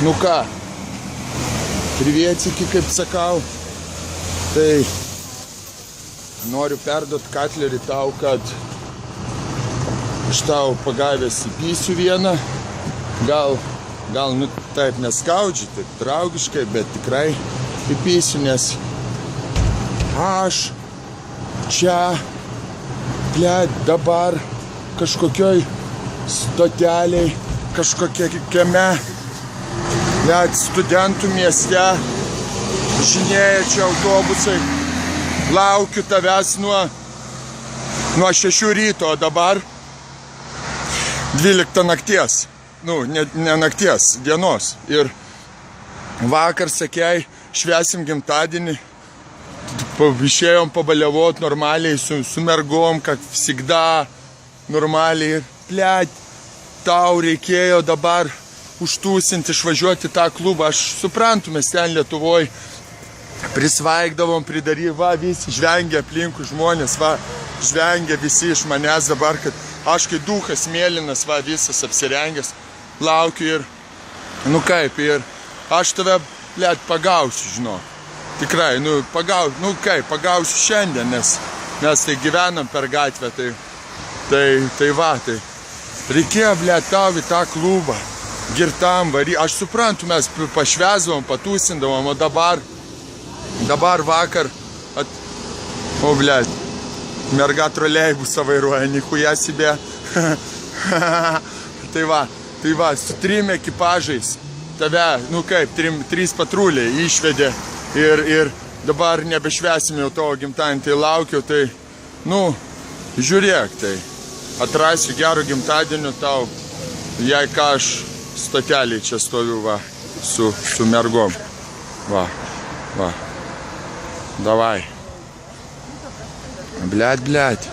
Nu ką, privietiki, kaip sakau, tai noriu perduot Katlerį tau, kad aš tau pagavęs įpysiu vieną, gal nu taip neskaudžiai, taip draugiškai, bet tikrai įpysiu, nes aš čia, dabar kažkokioj stoteliai, kažkokiame studentų mieste, žinėja čia autobusai, laukiu tavęs nuo 6 ryto, o dabar 12 nakties, ne nakties, dienos. Ir vakar sakei, švęsim gimtadienį, išėjom pabaliavot normaliai su mergom, kad всегда normaliai. Blet, tau reikėjo dabar užtūsinti, išvažiuoti tą klubą. Aš suprantu, mes ten Lietuvoj prisvaigdavom, va, visi žvengia aplinkui žmonės, va, žvengia visi iš manęs dabar, kad aš kai duchas mėlynas, va, visas apsirengęs, laukiu ir, ir aš tave, blet, pagausiu, žinau. Tikrai, pagausiu šiandien, nes mes tai gyvenam per gatvę, tai reikėjo, blet, tau į tą klubą, girtam vary. Aš suprantu, mes pašvesdavom, patūsindavom, o dabar vakar, blet, merga troleibusą vairuoja, nichuja sibė. Tai va, su 3 ekipažais tave, 3 patruliai išvedė ir dabar nebešvesime jau tavo gimtadienį, tai laukiu, tai, žiūrėk, tai atrasiu gero gimtadienio tau, jei ką aš stoteliai čia stoviu, va, su mergom, va, davai, blet.